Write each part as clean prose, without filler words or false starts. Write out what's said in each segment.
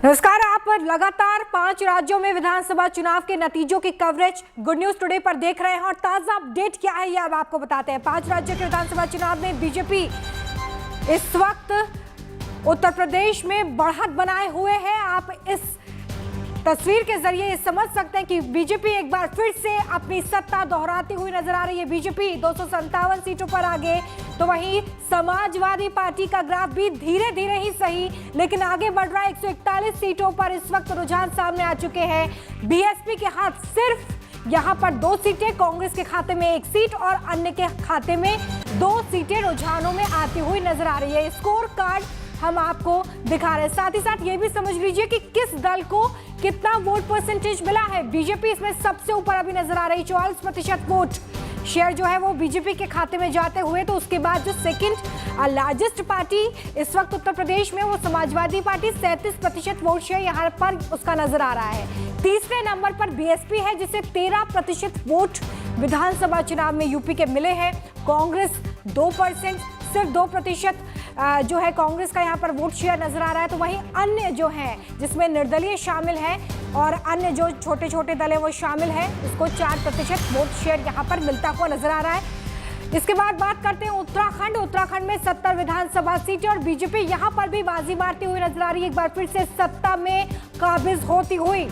नमस्कार। आप लगातार 5 राज्यों में विधानसभा चुनाव के नतीजों की कवरेज गुड न्यूज टुडे पर देख रहे हैं और ताजा अपडेट क्या है ये अब आपको बताते हैं। 5 राज्यों के विधानसभा चुनाव में बीजेपी इस वक्त उत्तर प्रदेश में बढ़त बनाए हुए है। आप इस तस्वीर के जरिए समझ सकते हैं कि बीजेपी एक बार फिर से अपनी सत्ता दोहराती हुई नजर आ रही है। बीजेपी 257 सीटों पर आगे, तो वहीं समाजवादी पार्टी का ग्राफ भी धीरे धीरे ही सही लेकिन आगे बढ़ रहा है। 141 सीटों पर इस वक्त रुझान सामने आ चुके हैं। बीएसपी के हाथ सिर्फ यहां पर 2 सीटें, कांग्रेस के खाते में 1 सीट और अन्य के खाते में 2 सीटें रुझानों में आती हुई नजर आ रही है। स्कोर कार्ड हम आपको दिखा रहे हैं। साथ ही साथ ये भी समझ लीजिए कि किस दल को कितना वोट परसेंटेज मिला है। बीजेपी इसमें सबसे ऊपर अभी नजर आ रही है। 44% वोट शेयर जो है वो बीजेपी के खाते में जाते हुए, तो उसके बाद जो सेकंड लार्जेस्ट पार्टी इस वक्त उत्तर प्रदेश में वो समाजवादी पार्टी 37% वोट शेयर यहाँ पर उसका नजर आ रहा है। तीसरे नंबर पर बीएसपी है जिसे 13% वोट विधानसभा चुनाव में यूपी के मिले हैं। कांग्रेस 2%, सिर्फ 2% जो है कांग्रेस का यहाँ पर वोट शेयर नजर आ रहा है। तो वहीं अन्य जो है जिसमें निर्दलीय शामिल है और अन्य जो छोटे छोटे दल है वो शामिल है, इसको 4% वोट शेयर यहाँ पर मिलता हुआ नजर आ रहा है। इसके बाद बात करते हैं उत्तराखंड में 70 विधानसभा सीटें और बीजेपी यहाँ पर भी बाजी मारती हुई नजर आ रही है। एक बार फिर से सत्ता में काबिज होती हुई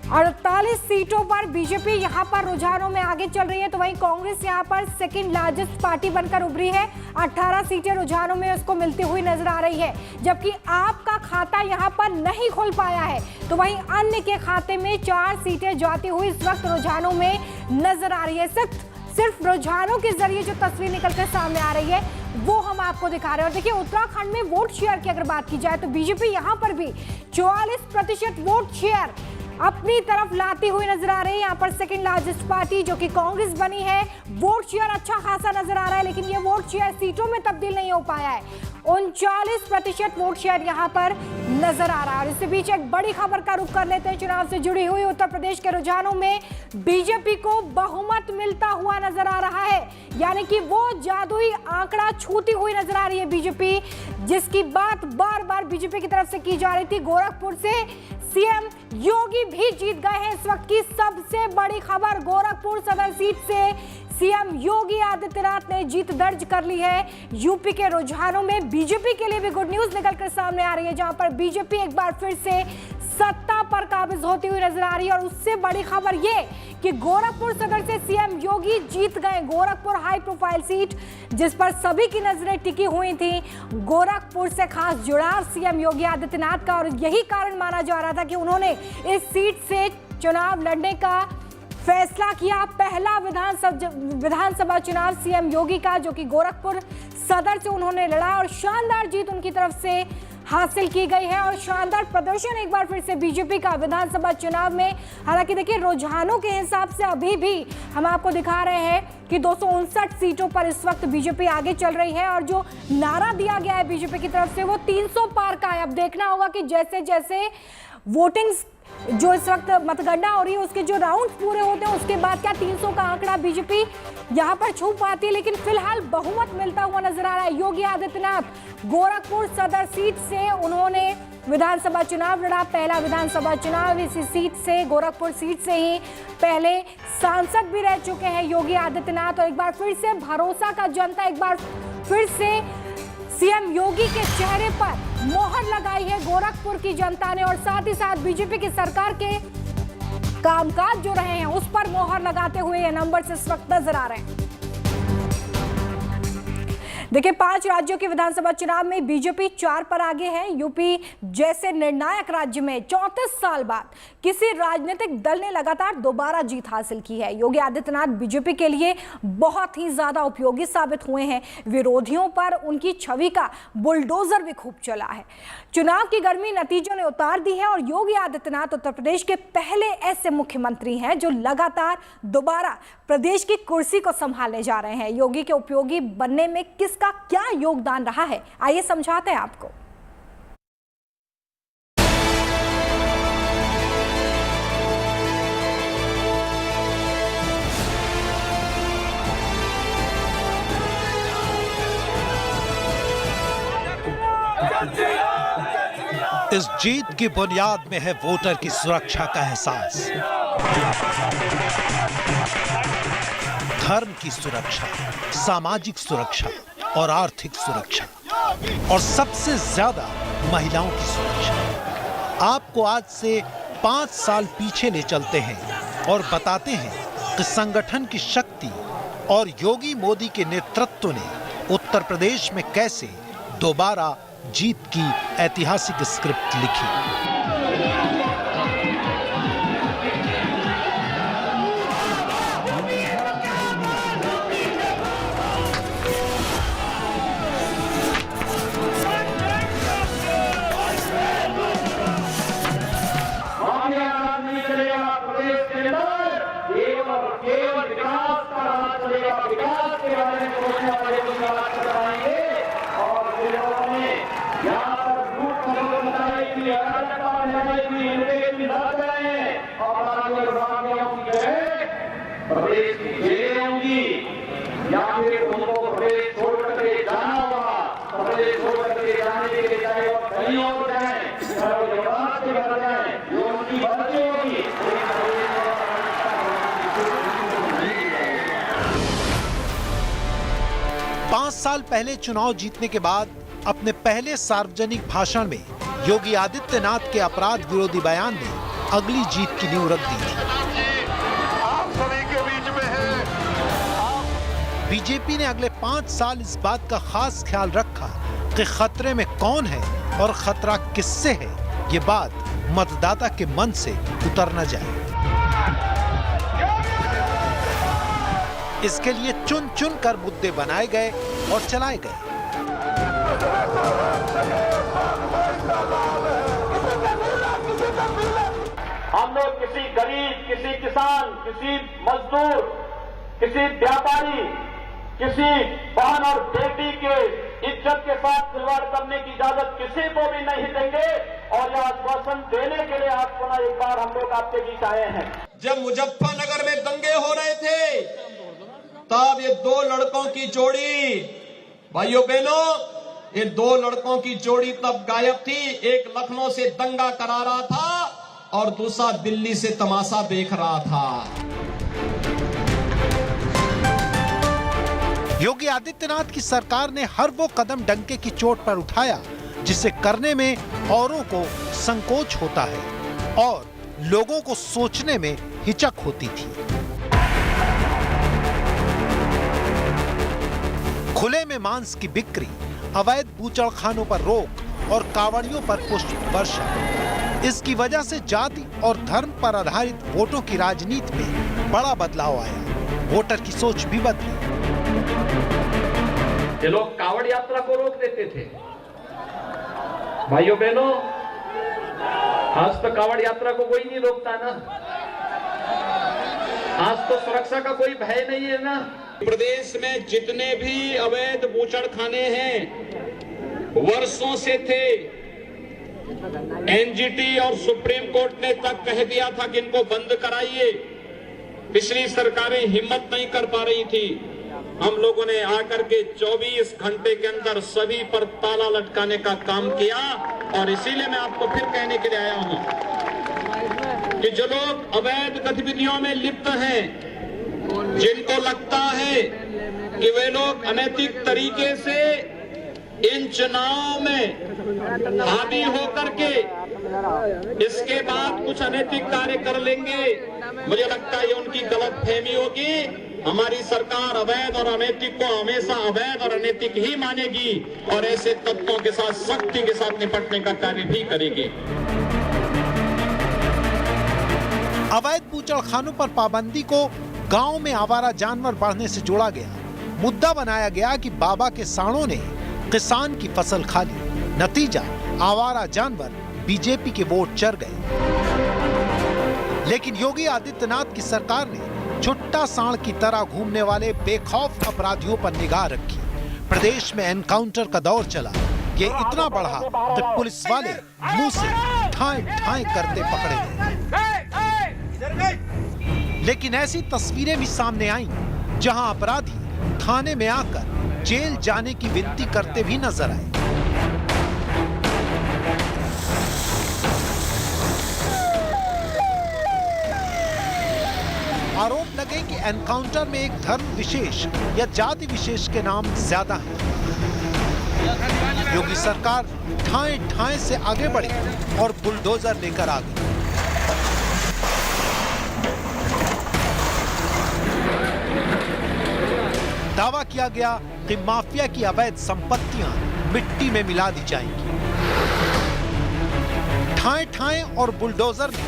48 सीटों पर बीजेपी यहां पर रुझानों में आगे चल रही है। तो वहीं कांग्रेस यहां पर सेकंड लार्जेस्ट पार्टी बनकर उभरी है। 18 सीटें रुझानों में उसको मिलती हुई नजर आ रही है, जबकि आपका खाता यहां पर नहीं खुल पाया है। तो वहीं अन्य के खाते में 4 सीटें जाती हुई इस वक्त रुझानों में नजर आ रही है। सिर्फ रुझानों के जरिए जो तस्वीर निकलकर सामने आ रही है वो हम आपको दिखा रहे हैं। और देखिए उत्तराखंड में वोट शेयर की अगर बात की जाए तो बीजेपी यहां पर भी 44% वोट शेयर अपनी तरफ लाती हुई नजर आ रही है। यहाँ पर सेकंड लार्जेस्ट पार्टी जो कि कांग्रेस बनी है, वोट शेयर अच्छा खासा नजर आ रहा है लेकिन ये वोट शेयर सीटों में तब्दील नहीं हो पाया है। 39% वोट शेयर यहाँ पर नजर आ रहा है। और इसके बीच एक बड़ी खबर का रुख कर लेते हैं। चुनाव से जुड़ी हुई उत्तर प्रदेश के रुझानों में बीजेपी को बहुमत मिलता हुआ नजर आ रहा है, यानी कि वो जादुई आंकड़ा छूती हुई नजर आ रही है बीजेपी, जिसकी बात बार बार बीजेपी की तरफ से की जा रही थी। गोरखपुर से सीएम योगी भी जीत गए हैं। इस वक्त की सबसे बड़ी खबर, गोरखपुर सदर सीट से सीएम योगी आदित्यनाथ ने जीत दर्ज कर ली है। यूपी के रुझानों में बीजेपी के लिए भी गुड न्यूज निकलकर सामने आ रही है, जहां पर बीजेपी एक बार फिर से सत्ता पर काबिज होती हुई नजर आ रही है। और उससे बड़ी खबर ये कि गोरखपुर सदर से सीएम योगी जीत गए। गोरखपुर हाई प्रोफाइल सीट जिस पर सभी की नजरें टिकी हुई थी, गोरखपुर से खास जुड़ाव सीएम योगी आदित्यनाथ का, और यही कारण माना जा रहा था कि उन्होंने इस सीट से चुनाव लड़ने का फैसला किया। पहला विधानसभा चुनाव सीएम योगी का जो कि गोरखपुर सदर से उन्होंने लड़ा और शानदार जीत उनकी तरफ से हासिल की गई है। और शानदार प्रदर्शन एक बार फिर से बीजेपी का विधानसभा चुनाव में। हालांकि देखिए रुझानों के हिसाब से अभी भी हम आपको दिखा रहे हैं कि 259 सीटों पर इस वक्त बीजेपी आगे चल रही है और जो नारा दिया गया है बीजेपी की तरफ से वो 300 पार का है। अब देखना होगा कि जैसे जैसे वोटिंग जो इस वक्त मतगणना हो रही है उसके जो राउंड पूरे होते हैं उसके बाद क्या 300 का आंकड़ा बीजेपी यहां पर छू पाती है, लेकिन फिलहाल बहुमत मिलता हुआ नजर आ रहा है। योगी आदित्यनाथ गोरखपुर सदर सीट से उन्होंने विधानसभा चुनाव लड़ा, पहला विधानसभा चुनाव इसी सीट से, गोरखपुर सीट से ही पहले सांसद भी रह चुके हैं योगी आदित्यनाथ। और एक बार फिर से भरोसा का जनता एक बार फिर से सीएम योगी के चेहरे पर मोहर लगाई है गोरखपुर की जनता ने, और साथ ही साथ बीजेपी की सरकार के कामकाज जो रहे हैं उस पर मोहर लगाते हुए ये नंबर इस वक्त नजर आ रहे हैं। देखिए 5 राज्यों के विधानसभा चुनाव में बीजेपी 4 पर आगे है। यूपी जैसे निर्णायक राज्य में 34 साल बाद किसी राजनीतिक दल ने लगातार दोबारा जीत हासिल की है। योगी आदित्यनाथ बीजेपी के लिए बहुत ही ज्यादा उपयोगी साबित हुए हैं। विरोधियों पर उनकी छवि का बुलडोजर भी खूब चला है। चुनाव की गर्मी नतीजों ने उतार दी है और योगी आदित्यनाथ उत्तर प्रदेश के पहले ऐसे मुख्यमंत्री हैं जो लगातार दोबारा प्रदेश की कुर्सी को संभालने जा रहे हैं। योगी के उपयोगी बनने में किसका क्या योगदान रहा है, आइए समझाते हैं आपको। इस जीत की बुनियाद में है वोटर की सुरक्षा का एहसास, धर्म की सुरक्षा, सामाजिक सुरक्षा और आर्थिक सुरक्षा, और सबसे ज्यादा महिलाओं की सुरक्षा। आपको आज से 5 साल पीछे ले चलते हैं और बताते हैं कि संगठन की शक्ति और योगी मोदी के नेतृत्व ने उत्तर प्रदेश में कैसे दोबारा जीत की ऐतिहासिक स्क्रिप्ट लिखी। 5 साल पहले चुनाव जीतने के बाद अपने पहले सार्वजनिक भाषण में योगी आदित्यनाथ के अपराध विरोधी बयान ने अगली जीत की नींव रख दी थी। आप सभी के बीच में है। बीजेपी ने अगले 5 साल इस बात का खास ख्याल रखा कि खतरे में कौन है और खतरा किससे है, ये बात मतदाता के मन से उतर न जाए। इसके लिए चुन चुन कर मुद्दे बनाए गए और चलाए गए। हम लोग किसी गरीब, किसी किसान, किसी मजदूर, किसी व्यापारी, किसी बहन और बेटी के इज्जत के साथ खिलवाड़ करने की इजाजत किसी को भी नहीं देंगे। और यह आश्वासन देने के लिए आपको ना एक बार हम लोग आपके बीच आए हैं। जब मुजफ्फरनगर में दंगे हो रहे थे तब ये 2 लड़कों की जोड़ी, भाइयों बहनों, ये 2 लड़कों की जोड़ी तब गायब थी। एक लखनऊ से दंगा करा रहा था और दूसरा दिल्ली से तमाशा देख रहा था। योगी आदित्यनाथ की सरकार ने हर वो कदम डंके की चोट पर उठाया जिसे करने में औरों को संकोच होता है और लोगों को सोचने में हिचक होती थी। खुले में मांस की बिक्री, अवैध बूचड़खानों पर रोक और कावड़ियों पर पुष्प वर्षा। इसकी वजह से जाति और धर्म पर आधारित वोटों की राजनीति में बड़ा बदलाव आया। वोटर की सोच भी बदली। ये लोग कावड़ यात्रा को रोक देते थे। भाइयों बहनों, आज तो कावड़ यात्रा को कोई नहीं रोकता ना। आज तो सुरक्षा का कोई भय नहीं है ना। प्रदेश में जितने भी अवैध बूचड़खाने हैं वर्षों से थे। एनजीटी और सुप्रीम कोर्ट ने तक कह दिया था कि इनको बंद कराइए। पिछली सरकारें हिम्मत नहीं कर पा रही थी। हम लोगों ने आकर के 24 घंटे के अंदर सभी पर ताला लटकाने का काम किया। और इसीलिए मैं आपको फिर कहने के लिए आया हूं कि जो लोग अवैध गतिविधियों में लिप्त हैं, जिनको लगता है कि वे लोग अनैतिक तरीके से इन चुनाव में हावी होकर के इसके बाद कुछ अनैतिक कार्य कर लेंगे, मुझे लगता है ये उनकी गलतफहमी होगी। हमारी सरकार अवैध और अनैतिक को हमेशा अवैध और अनैतिक ही मानेगी और ऐसे तत्वों के साथ सख्ती के साथ निपटने का कार्य भी करेगी। अवैध बूचड़खानों पर पाबंदी को गांव में आवारा जानवर बढ़ने से जोड़ा गया। मुद्दा बनाया गया कि बाबा के साणों ने किसान की फसल खा ली। नतीजा, आवारा जानवर बीजेपी के वोट चर गए। लेकिन योगी आदित्यनाथ की सरकार ने छुट्टा सांड की तरह घूमने वाले बेखौफ अपराधियों पर निगाह रखी। प्रदेश में एनकाउंटर का दौर चला। ये इतना बढ़ा कि पुलिस वाले मुंह से ठाए ठाए करते पकड़े गए। लेकिन ऐसी तस्वीरें भी सामने आईं जहां अपराधी थाने में आकर जेल जाने की विनती करते भी नजर आए। लगे कि एनकाउंटर में एक धर्म विशेष या जाति विशेष के नाम ज्यादा है। योगी सरकार ठाए ठाए से आगे बढ़ी और बुलडोजर लेकर आ गई। दावा किया गया कि माफिया की अवैध संपत्तियां मिट्टी में मिला दी जाएंगी। ठाए ठाए और बुलडोजर ने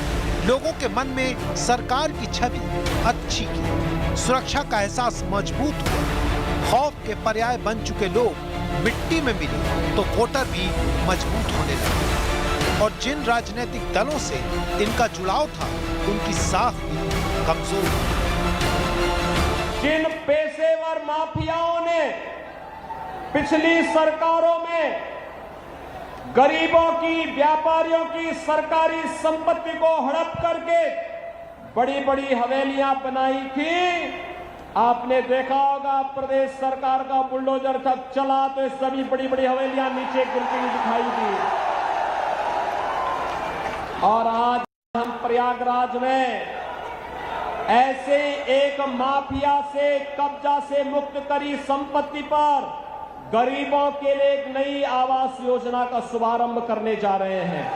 लोगों के मन में सरकार की छवि अच्छी की, सुरक्षा का एहसास मजबूत हुआ। खौफ के पर्याय बन चुके लोग मिट्टी में मिले तो वोटर भी मजबूत होने लगे और जिन राजनीतिक दलों से इनका जुड़ाव था उनकी साख भी कमजोर हुई। जिन पेशेवर माफियाओं ने पिछली सरकारों में गरीबों की, व्यापारियों की सरकारी संपत्ति को हड़प करके बड़ी बड़ी हवेलियां बनाई थी, आपने देखा होगा प्रदेश सरकार का बुलडोजर तक चला तो ये सभी बड़ी बड़ी हवेलियां नीचे गिरती हुई दिखाई दी। और आज हम प्रयागराज में ऐसे एक माफिया से, कब्जा से मुक्त करी संपत्ति पर गरीबों के लिए एक नई आवास योजना का शुभारंभ करने जा रहे हैं।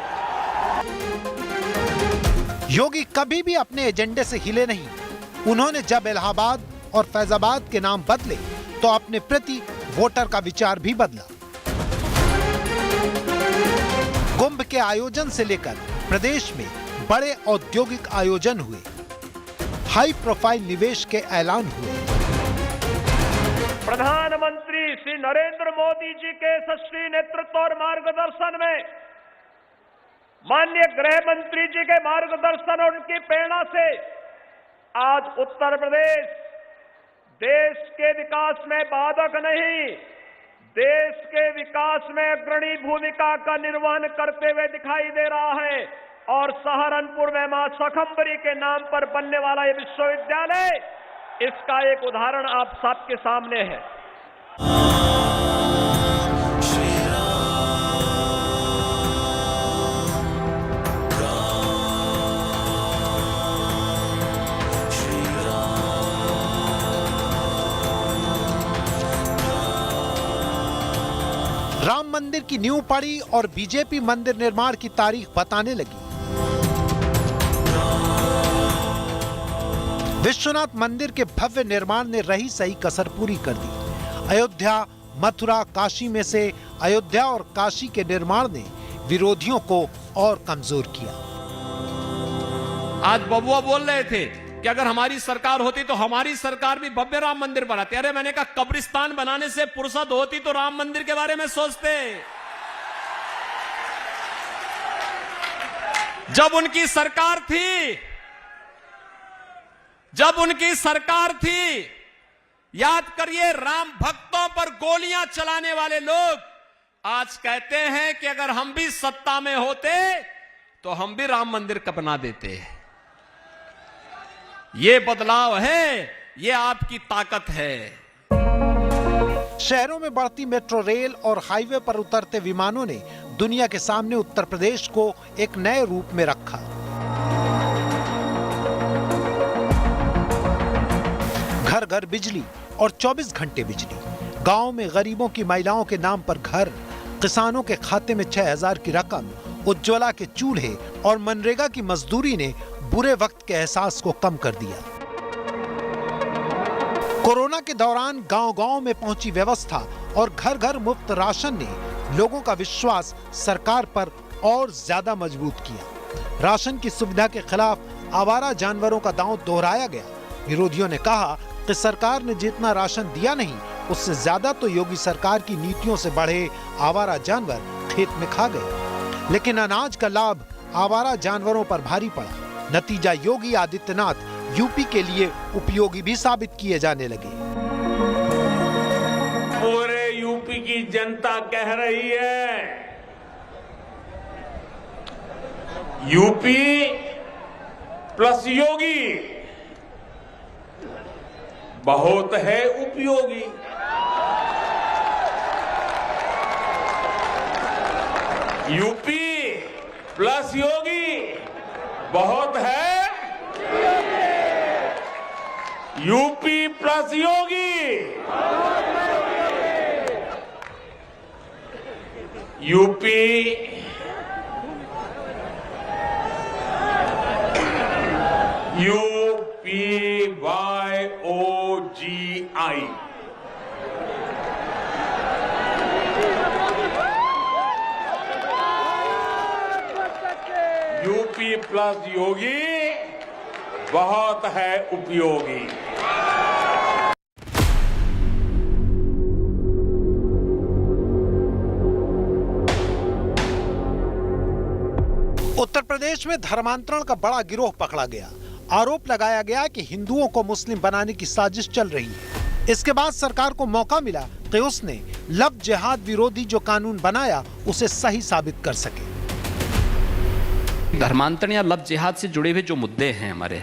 योगी कभी भी अपने एजेंडे से हिले नहीं। उन्होंने जब इलाहाबाद और फैजाबाद के नाम बदले तो अपने प्रति वोटर का विचार भी बदला। कुंभ के आयोजन से लेकर प्रदेश में बड़े औद्योगिक आयोजन हुए, हाई प्रोफाइल निवेश के ऐलान हुए। प्रधानमंत्री श्री नरेंद्र मोदी जी के यशस्वी नेतृत्व और मार्गदर्शन में, माननीय गृह मंत्री जी के मार्गदर्शन और उनकी प्रेरणा से आज उत्तर प्रदेश देश के विकास में बाधक नहीं, देश के विकास में अग्रणी भूमिका का निर्वहन करते हुए दिखाई दे रहा है। और सहारनपुर में मां शाकंभरी के नाम पर बनने वाला ये विश्वविद्यालय इसका एक उदाहरण आप सबके सामने है। राम मंदिर की नींव पड़ी और बीजेपी मंदिर निर्माण की तारीख बताने लगी। विश्वनाथ मंदिर के भव्य निर्माण ने रही सही कसर पूरी कर दी। अयोध्या, मथुरा, काशी में से अयोध्या और काशी के निर्माण ने विरोधियों को और कमजोर किया। आज बबुआ बोल रहे थे कि अगर हमारी सरकार होती तो हमारी सरकार भी भव्य राम मंदिर बनाती। अरे मैंने कहा कब्रिस्तान बनाने से फुर्सत होती तो राम मंदिर के बारे में सोचते। जब उनकी सरकार थी, याद करिए, राम भक्तों पर गोलियां चलाने वाले लोग आज कहते हैं कि अगर हम भी सत्ता में होते तो हम भी राम मंदिर का बना देते। ये बदलाव है, ये आपकी ताकत है। शहरों में बढ़ती मेट्रो रेल और हाईवे पर उतरते विमानों ने दुनिया के सामने उत्तर प्रदेश को एक नए रूप में रखा। घर घर बिजली और 24 घंटे बिजली, गांव में गरीबों की महिलाओं के नाम पर घर, किसानों के खाते में 6000 की रकम, उज्ज्वला के चूल्हे और मनरेगा की मजदूरी ने बुरे वक्त के एहसास को कम कर दिया। कोरोना के दौरान गांव-गांव में पहुंची व्यवस्था और घर घर मुफ्त राशन ने लोगों का विश्वास सरकार पर और ज्यादा मजबूत किया। राशन की सुविधा के खिलाफ आवारा जानवरों का दांव दोहराया गया। विरोधियों ने कहा कि सरकार ने जितना राशन दिया नहीं, उससे ज्यादा तो योगी सरकार की नीतियों से बढ़े आवारा जानवर खेत में खा गए। लेकिन अनाज का लाभ आवारा जानवरों पर भारी पड़ा। नतीजा योगी आदित्यनाथ यूपी के लिए उपयोगी भी साबित किए जाने लगे। पूरे यूपी की जनता कह रही है, यूपी प्लस योगी बहुत है उपयोगी। यूपी प्लस योगी बहुत है। यूपी प्लस योगी, यूपी UPYOGI, यूपी प्लस योगी बहुत है उपयोगी। उत्तर प्रदेश में धर्मांतरण का बड़ा गिरोह पकड़ा गया। आरोप लगाया गया कि हिंदुओं को मुस्लिम बनाने की साजिश चल रही है। इसके बाद सरकार को मौका मिला कि उसने लव जिहाद विरोधी जो कानून बनाया उसे सही साबित कर सके। धर्मांतरण या लव जिहाद से जुड़े हुए जो मुद्दे हैं हमारे,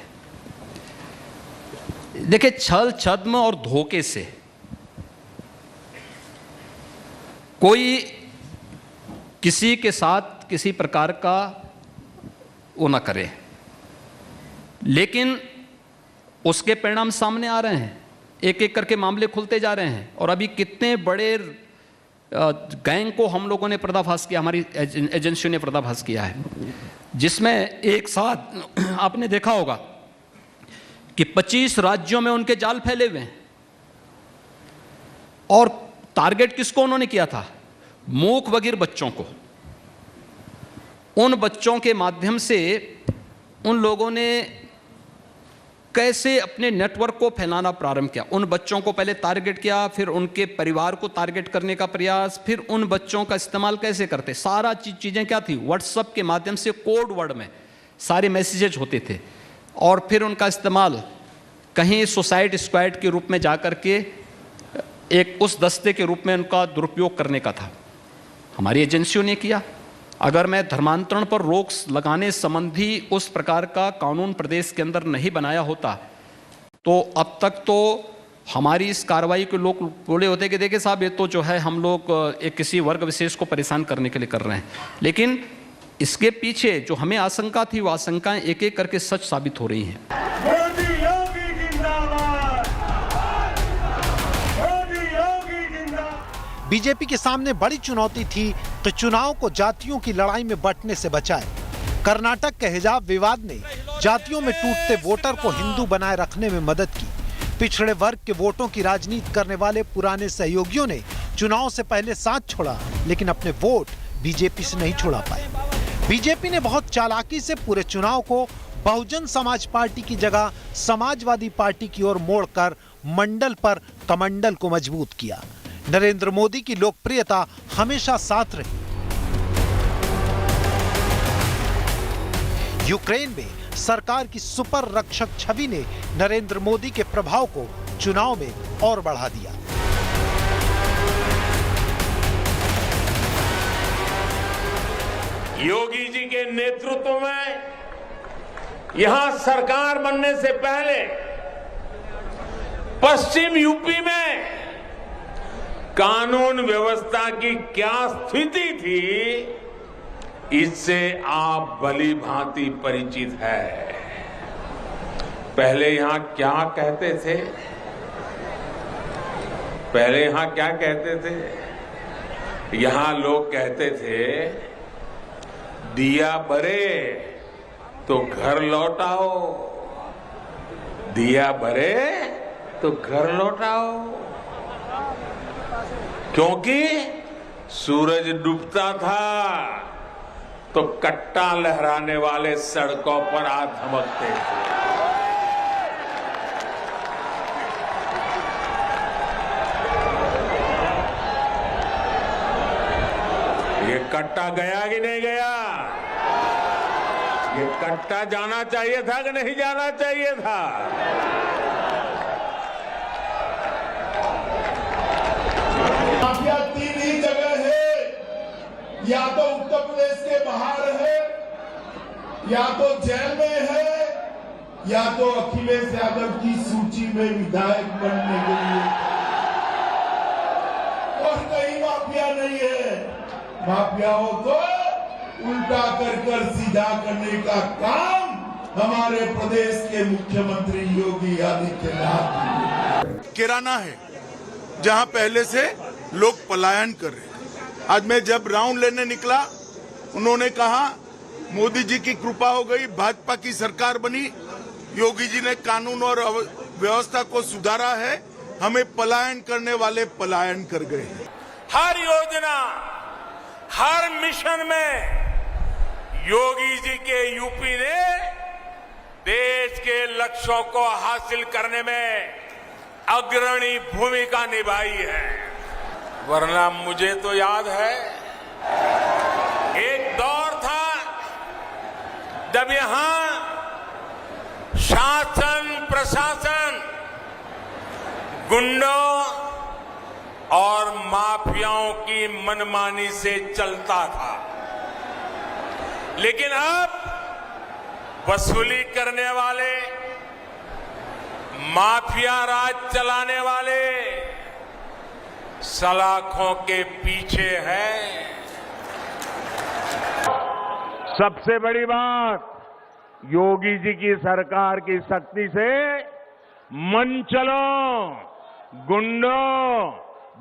देखिए, छल छद्म और धोखे से कोई किसी के साथ किसी प्रकार का वो ना करे, लेकिन उसके परिणाम सामने आ रहे हैं। एक एक करके मामले खुलते जा रहे हैं और अभी कितने बड़े गैंग को हम लोगों ने पर्दाफाश किया, हमारी एजेंसियों ने पर्दाफाश किया है, जिसमें एक साथ आपने देखा होगा कि 25 राज्यों में उनके जाल फैले हुए हैं। और टारगेट किसको उन्होंने किया था? मूक बधिर बच्चों को। उन बच्चों के माध्यम से उन लोगों ने कैसे अपने नेटवर्क को फैलाना प्रारंभ किया। उन बच्चों को पहले टारगेट किया, फिर उनके परिवार को टारगेट करने का प्रयास, फिर उन बच्चों का इस्तेमाल कैसे करते। सारा चीज़ें क्या थी? व्हाट्सएप के माध्यम से कोड वर्ड में सारे मैसेजेज होते थे और फिर उनका इस्तेमाल कहीं सुसाइड स्क्वाड के रूप में जाकर के एक उस दस्ते के रूप में उनका दुरुपयोग करने का था। हमारी एजेंसियों ने किया। अगर मैं धर्मांतरण पर रोक लगाने संबंधी उस प्रकार का कानून प्रदेश के अंदर नहीं बनाया होता तो अब तक तो हमारी इस कार्रवाई के लोग बोले होते कि देखिए साहब, ये तो जो है हम लोग एक किसी वर्ग विशेष को परेशान करने के लिए कर रहे हैं। लेकिन इसके पीछे जो हमें आशंका थी वो आशंकाएं एक एक करके सच साबित हो रही हैं। बीजेपी के सामने बड़ी चुनौती थी कि चुनाव को जातियों की लड़ाई में बंटने से बचाए। कर्नाटक के हिजाब विवाद ने जातियों में टूटते वोटर को हिंदू बनाए रखने में मदद की। पिछड़े वर्ग के वोटों की राजनीति करने वाले पुराने सहयोगियों ने चुनाव से पहले साथ छोड़ा, लेकिन अपने वोट बीजेपी से नहीं छोड़ा पाए। बीजेपी ने बहुत चालाकी से पूरे चुनाव को बहुजन समाज पार्टी की जगह समाजवादी पार्टी की ओर मोड़कर मंडल पर कमंडल को मजबूत किया। नरेंद्र मोदी की लोकप्रियता हमेशा साथ रही। यूक्रेन में सरकार की सुपर रक्षक छवि ने नरेंद्र मोदी के प्रभाव को चुनाव में और बढ़ा दिया। योगी जी के नेतृत्व में यहां सरकार बनने से पहले पश्चिम यूपी में कानून व्यवस्था की क्या स्थिति थी, इससे आप भली भांति परिचित है। पहले यहां क्या कहते थे? पहले यहां क्या कहते थे? यहां लोग कहते थे, दिया बरे तो घर लौटाओ, दिया बरे तो घर लौटाओ। क्योंकि सूरज डूबता था तो कट्टा लहराने वाले सड़कों पर आ धमकते थे। ये कट्टा गया कि नहीं गया? ये कट्टा जाना चाहिए था कि नहीं जाना चाहिए था? माफिया तीन ही जगह है, या तो उत्तर प्रदेश के बाहर है, या तो जेल में है, या तो अखिलेश यादव की सूची में विधायक बनने के लिए। और कहीं माफिया नहीं है। माफिया हो तो उल्टा कर सीधा करने का काम हमारे प्रदेश के मुख्यमंत्री योगी आदित्यनाथ। किराना है जहां पहले से लोग पलायन कर रहे हैं। आज मैं जब राउंड लेने निकला, उन्होंने कहा मोदी जी की कृपा हो गई, भाजपा की सरकार बनी, योगी जी ने कानून और व्यवस्था को सुधारा है, हमें पलायन करने वाले पलायन कर गए हैं। हर योजना, हर मिशन में योगी जी के यूपी ने देश के लक्ष्यों को हासिल करने में अग्रणी भूमिका निभाई है। वरना मुझे तो याद है, एक दौर था जब यहां शासन प्रशासन गुंडों और माफियाओं की मनमानी से चलता था, लेकिन अब वसूली करने वाले, माफिया राज चलाने वाले सलाखों के पीछे हैं। सबसे बड़ी बात, योगी जी की सरकार की शक्ति से मनचलों, गुंडों,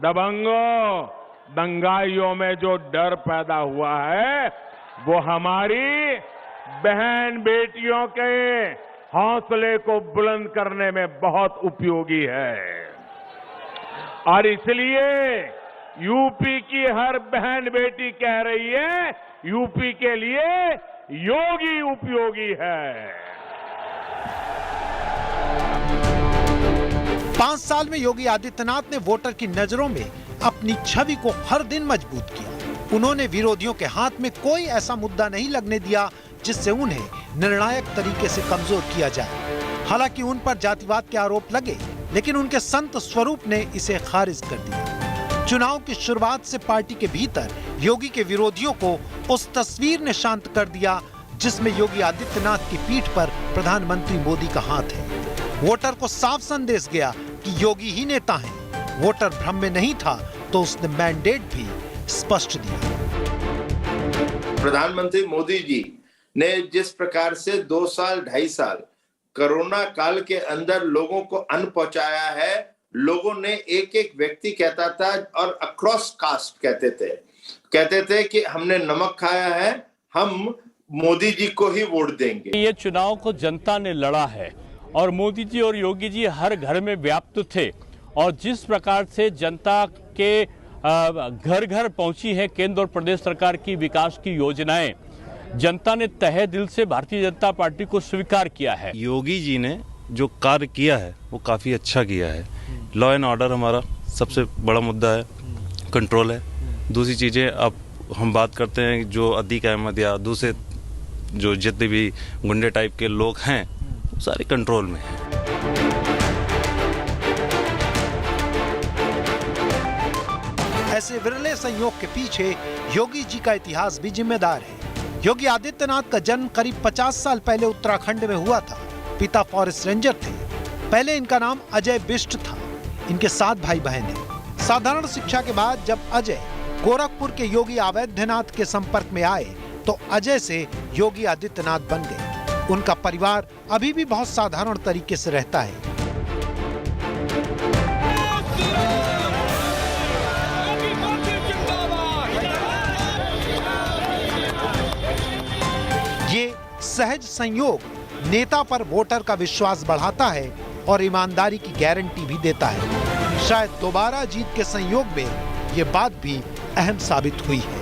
दबंगों, दंगाइयों में जो डर पैदा हुआ है, वो हमारी बहन बेटियों के हौसले को बुलंद करने में बहुत उपयोगी है। और इसलिए यूपी की हर बहन बेटी कह रही है, यूपी के लिए योगी उपयोगी है। 5 साल में योगी आदित्यनाथ ने वोटर की नजरों में अपनी छवि को हर दिन मजबूत किया। उन्होंने विरोधियों के हाथ में कोई ऐसा मुद्दा नहीं लगने दिया जिससे उन्हें निर्णायक तरीके से कमजोर किया जाए। हालांकि उन पर जातिवाद के आरोप लगे, लेकिन उनके संत स्वरूप ने इसे खारिज कर दिया। चुनाव की शुरुआत से पार्टी के भीतर योगी के विरोधियों को उस तस्वीर ने शांत कर दिया जिसमें योगी आदित्यनाथ की पीठ पर प्रधानमंत्री मोदी का हाथ है। वोटर को साफ संदेश गया कि योगी ही नेता हैं। वोटर भ्रम में नहीं था तो उसने मैंडेट भी स्पष्ट दिया। प्रधानमंत्री मोदी जी ने जिस प्रकार से 2 साल 2.5 साल कोरोना काल के अंदर लोगों को अन्न पहुंचाया है, लोगों ने एक एक व्यक्ति कहता था और अक्रॉस कास्ट कहते थे कि हमने नमक खाया है, हम मोदी जी को ही वोट देंगे। ये चुनाव को जनता ने लड़ा है और मोदी जी और योगी जी हर घर में व्याप्त थे, और जिस प्रकार से जनता के घर घर पहुंची है केंद्र और प्रदेश सरकार की विकास की योजनाएं, जनता ने तहे दिल से भारतीय जनता पार्टी को स्वीकार किया है। योगी जी ने जो कार्य किया है वो काफ़ी अच्छा किया है। लॉ एंड ऑर्डर हमारा सबसे बड़ा मुद्दा है, कंट्रोल है। दूसरी चीज़ें, अब हम बात करते हैं जो अतीक अहमद या दूसरे जो जितने भी गुंडे टाइप के लोग हैं, वो सारे कंट्रोल में हैं। ऐसे विरले संयोग के पीछे योगी जी का इतिहास भी जिम्मेदार है। योगी आदित्यनाथ का जन्म करीब 50 साल पहले उत्तराखंड में हुआ था। पिता फॉरेस्ट रेंजर थे। पहले इनका नाम अजय बिष्ट था। इनके 7 भाई बहन हैं। साधारण शिक्षा के बाद जब अजय गोरखपुर के योगी आदित्यनाथ के संपर्क में आए तो अजय से योगी आदित्यनाथ बन गए। उनका परिवार अभी भी बहुत साधारण तरीके से रहता है। ये सहज संयोग नेता पर वोटर का विश्वास बढ़ाता है और ईमानदारी की गारंटी भी देता है। शायद दोबारा जीत के संयोग में ये बात भी अहम साबित हुई है।